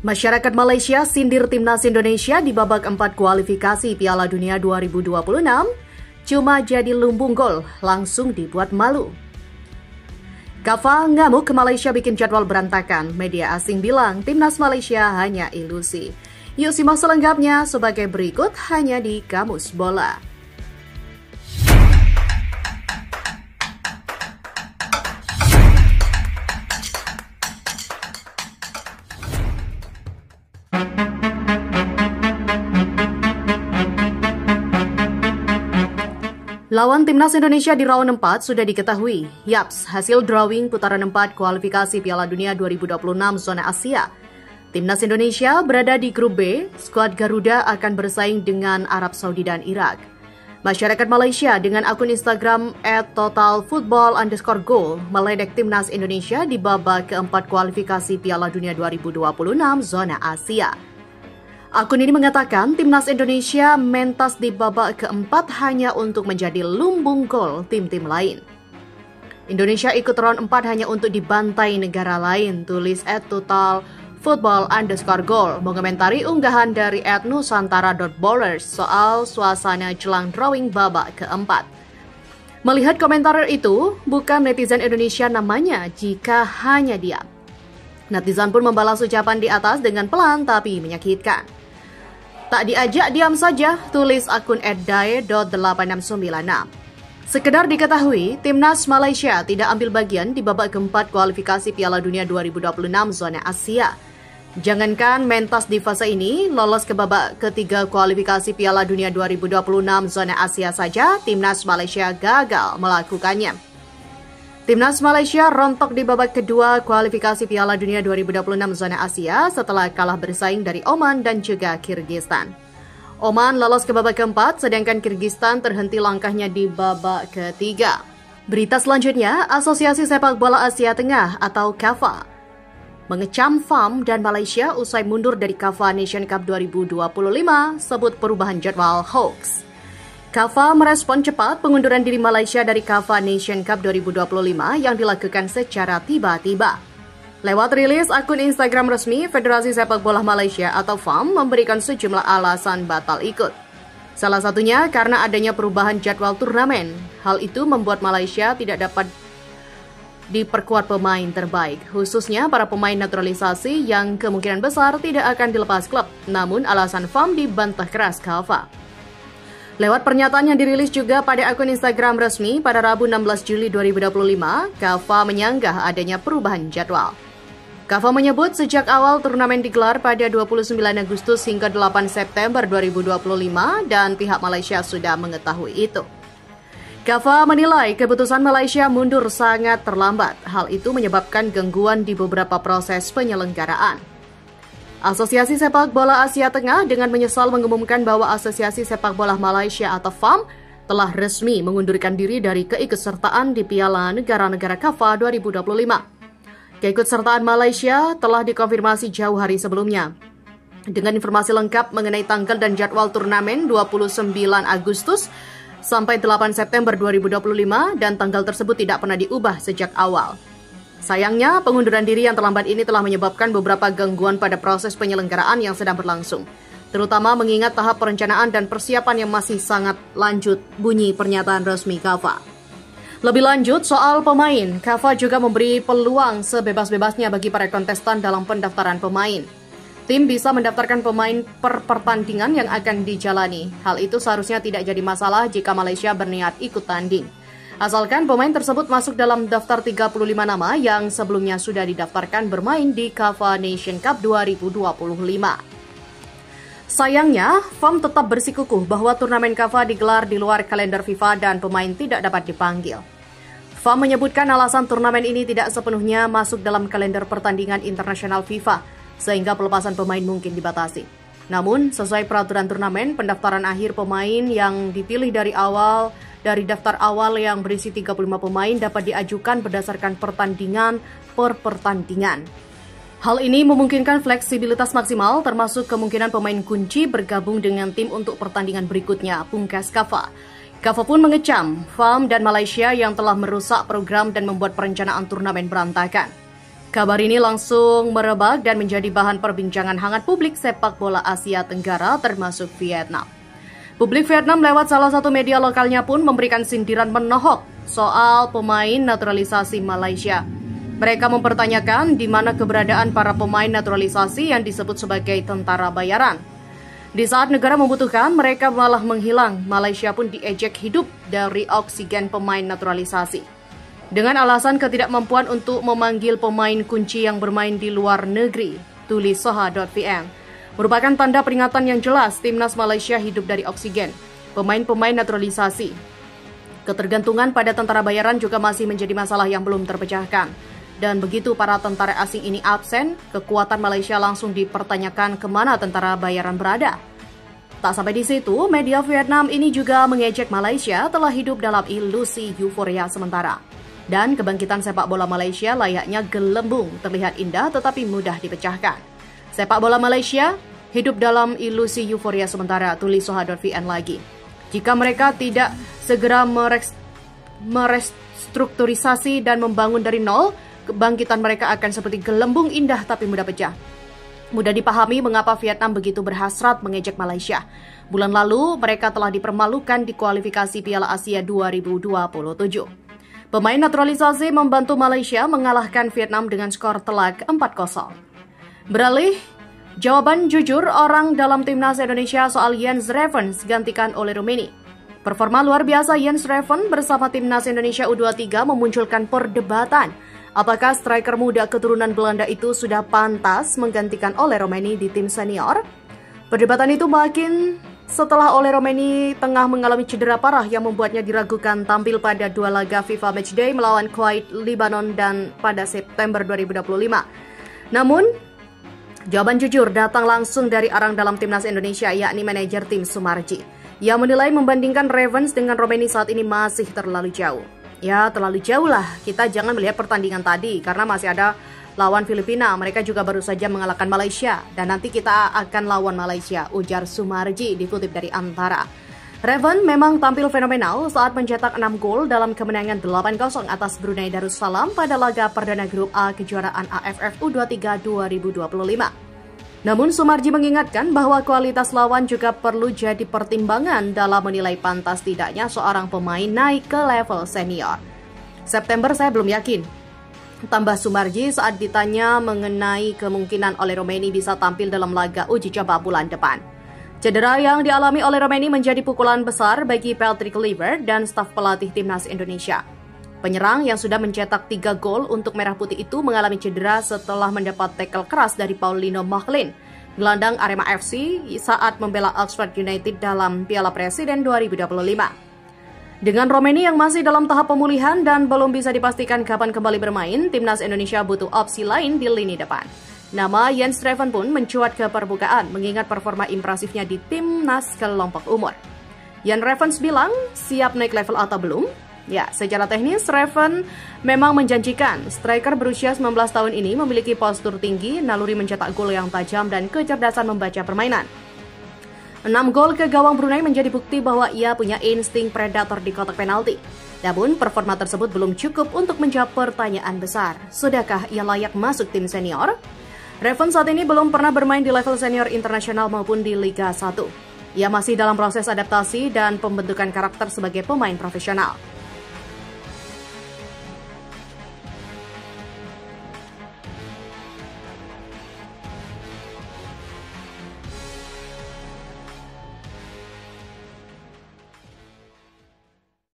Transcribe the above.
Masyarakat Malaysia sindir Timnas Indonesia di babak 4 kualifikasi Piala Dunia 2026, cuma jadi lumbung gol, langsung dibuat malu. Kafa ngamuk ke Malaysia bikin jadwal berantakan. Media asing bilang Timnas Malaysia hanya ilusi. Yuk simak selengkapnya sebagai berikut hanya di Kamus Bola. Lawan Timnas Indonesia di round 4 sudah diketahui. Yaps, hasil drawing putaran 4 kualifikasi Piala Dunia 2026 zona Asia. Timnas Indonesia berada di grup B, skuad Garuda akan bersaing dengan Arab Saudi dan Irak. Masyarakat Malaysia dengan akun Instagram @totalfootball_goal meledek Timnas Indonesia di babak keempat kualifikasi Piala Dunia 2026 zona Asia. Akun ini mengatakan Timnas Indonesia mentas di babak keempat hanya untuk menjadi lumbung gol tim-tim lain. Indonesia ikut round 4 hanya untuk dibantai negara lain, tulis @totalfootball_goal mengomentari unggahan dari @nusantara.bowlers soal suasana jelang drawing babak keempat. Melihat komentar itu, bukan netizen Indonesia namanya jika hanya diam. Netizen pun membalas ucapan di atas dengan pelan tapi menyakitkan. Tak diajak diam saja, tulis akun @dae.8696. Sekedar diketahui, Timnas Malaysia tidak ambil bagian di babak keempat kualifikasi Piala Dunia 2026 zona Asia. Jangankan mentas di fase ini, lolos ke babak ketiga kualifikasi Piala Dunia 2026 zona Asia saja, Timnas Malaysia gagal melakukannya. Timnas Malaysia rontok di babak kedua kualifikasi Piala Dunia 2026 zona Asia setelah kalah bersaing dari Oman dan juga Kyrgyzstan. Oman lolos ke babak keempat, sedangkan Kyrgyzstan terhenti langkahnya di babak ketiga. Berita selanjutnya, Asosiasi Sepak Bola Asia Tengah atau KAFA mengecam FAM dan Malaysia usai mundur dari KAFA Nation Cup 2025 sebut perubahan jadwal hoax. KAFA merespon cepat pengunduran diri Malaysia dari KAFA Nation Cup 2025 yang dilakukan secara tiba-tiba. Lewat rilis akun Instagram resmi, Federasi Sepak Bola Malaysia atau FAM memberikan sejumlah alasan batal ikut. Salah satunya karena adanya perubahan jadwal turnamen. Hal itu membuat Malaysia tidak dapat diperkuat pemain terbaik, khususnya para pemain naturalisasi yang kemungkinan besar tidak akan dilepas klub. Namun alasan FAM dibantah keras KAFA. Lewat pernyataan yang dirilis juga pada akun Instagram resmi pada Rabu 16 Juli 2025, KAFA menyanggah adanya perubahan jadwal. KAFA menyebut sejak awal turnamen digelar pada 29 Agustus hingga 8 September 2025 dan pihak Malaysia sudah mengetahui itu. KAFA menilai keputusan Malaysia mundur sangat terlambat. Hal itu menyebabkan gangguan di beberapa proses penyelenggaraan. Asosiasi Sepak Bola Asia Tengah dengan menyesal mengumumkan bahwa Asosiasi Sepak Bola Malaysia atau FAM telah resmi mengundurkan diri dari keikutsertaan di Piala Negara-Negara KAFA 2025. Keikutsertaan Malaysia telah dikonfirmasi jauh hari sebelumnya. Dengan informasi lengkap mengenai tanggal dan jadwal turnamen 29 Agustus sampai 8 September 2025 dan tanggal tersebut tidak pernah diubah sejak awal. Sayangnya, pengunduran diri yang terlambat ini telah menyebabkan beberapa gangguan pada proses penyelenggaraan yang sedang berlangsung, terutama mengingat tahap perencanaan dan persiapan yang masih sangat lanjut, bunyi pernyataan resmi KAFA. Lebih lanjut soal pemain, KAFA juga memberi peluang sebebas-bebasnya bagi para kontestan dalam pendaftaran pemain. Tim bisa mendaftarkan pemain per pertandingan yang akan dijalani. Hal itu seharusnya tidak jadi masalah jika Malaysia berniat ikut tanding. Asalkan pemain tersebut masuk dalam daftar 35 nama yang sebelumnya sudah didaftarkan bermain di KAFA Nation Cup 2025. Sayangnya, FAM tetap bersikukuh bahwa turnamen KAFA digelar di luar kalender FIFA dan pemain tidak dapat dipanggil. FAM menyebutkan alasan turnamen ini tidak sepenuhnya masuk dalam kalender pertandingan internasional FIFA, sehingga pelepasan pemain mungkin dibatasi. Namun, sesuai peraturan turnamen, pendaftaran akhir pemain yang dipilih dari daftar awal yang berisi 35 pemain dapat diajukan berdasarkan pertandingan per pertandingan. Hal ini memungkinkan fleksibilitas maksimal termasuk kemungkinan pemain kunci bergabung dengan tim untuk pertandingan berikutnya, pungkas KAFA. KAFA pun mengecam FAM dan Malaysia yang telah merusak program dan membuat perencanaan turnamen berantakan. Kabar ini langsung merebak dan menjadi bahan perbincangan hangat publik sepak bola Asia Tenggara termasuk Vietnam. Publik Vietnam lewat salah satu media lokalnya pun memberikan sindiran menohok soal pemain naturalisasi Malaysia. Mereka mempertanyakan di mana keberadaan para pemain naturalisasi yang disebut sebagai tentara bayaran. Di saat negara membutuhkan, mereka malah menghilang. Malaysia pun diejek hidup dari oksigen pemain naturalisasi. Dengan alasan ketidakmampuan untuk memanggil pemain kunci yang bermain di luar negeri, tulis soha.vn. Merupakan tanda peringatan yang jelas timnas Malaysia hidup dari oksigen. Pemain-pemain naturalisasi. Ketergantungan pada tentara bayaran juga masih menjadi masalah yang belum terpecahkan. Dan begitu para tentara asing ini absen, kekuatan Malaysia langsung dipertanyakan kemana tentara bayaran berada. Tak sampai di situ, media Vietnam ini juga mengejek Malaysia telah hidup dalam ilusi euforia sementara. Dan kebangkitan sepak bola Malaysia layaknya gelembung, terlihat indah tetapi mudah dipecahkan. Sepak bola Malaysia hidup dalam ilusi euforia sementara, tulis soha.vn lagi. Jika mereka tidak segera merestrukturisasi dan membangun dari nol, kebangkitan mereka akan seperti gelembung indah tapi mudah pecah. Mudah dipahami mengapa Vietnam begitu berhasrat mengejek Malaysia. Bulan lalu, mereka telah dipermalukan di kualifikasi Piala Asia 2027. Pemain naturalisasi membantu Malaysia mengalahkan Vietnam dengan skor telak 4-0. Beralih, jawaban jujur orang dalam timnas Indonesia soal Jens Ravens gantikan oleh Rummenigge. Performa luar biasa Jens Ravens bersama timnas Indonesia U23 memunculkan perdebatan. Apakah striker muda keturunan Belanda itu sudah pantas menggantikan oleh Rummenigge di tim senior? Perdebatan itu makin setelah Ole Rummenigge tengah mengalami cedera parah yang membuatnya diragukan tampil pada 2 laga FIFA Matchday melawan Kuwait, Lebanon dan pada September 2025. Namun, jawaban jujur datang langsung dari orang dalam timnas Indonesia yakni manajer tim Sumarji. Ia menilai membandingkan Ravens dengan Rummenigge saat ini masih terlalu jauh. Ya, terlalu jauh lah. Kita jangan melihat pertandingan tadi karena masih ada lawan Filipina, mereka juga baru saja mengalahkan Malaysia. Dan nanti kita akan lawan Malaysia, ujar Sumarji dikutip dari Antara. Ravens memang tampil fenomenal saat mencetak 6 gol dalam kemenangan 8-0 atas Brunei Darussalam pada laga perdana grup A kejuaraan AFF U23 2025. Namun Sumarji mengingatkan bahwa kualitas lawan juga perlu jadi pertimbangan dalam menilai pantas tidaknya seorang pemain naik ke level senior. September saya belum yakin, tambah Sumarji saat ditanya mengenai kemungkinan Ole Rummenigge bisa tampil dalam laga uji coba bulan depan. Cedera yang dialami oleh Rummenigge menjadi pukulan besar bagi Patrick Kluivert dan staf pelatih timnas Indonesia. Penyerang yang sudah mencetak 3 gol untuk Merah Putih itu mengalami cedera setelah mendapat tackle keras dari Paulino Machlin, gelandang Arema FC saat membela Oxford United dalam Piala Presiden 2025. Dengan Rummenigge yang masih dalam tahap pemulihan dan belum bisa dipastikan kapan kembali bermain, timnas Indonesia butuh opsi lain di lini depan. Nama Jens Ravens pun mencuat ke permukaan mengingat performa impresifnya di timnas kelompok umur. Jens Ravens bilang siap naik level atau belum? Ya, secara teknis Ravens memang menjanjikan. Striker berusia 19 tahun ini memiliki postur tinggi, naluri mencetak gol yang tajam dan kecerdasan membaca permainan. 6 gol ke gawang Brunei menjadi bukti bahwa ia punya insting predator di kotak penalti. Namun, performa tersebut belum cukup untuk menjawab pertanyaan besar. Sudahkah ia layak masuk tim senior? Ravens saat ini belum pernah bermain di level senior internasional maupun di Liga 1. Ia masih dalam proses adaptasi dan pembentukan karakter sebagai pemain profesional.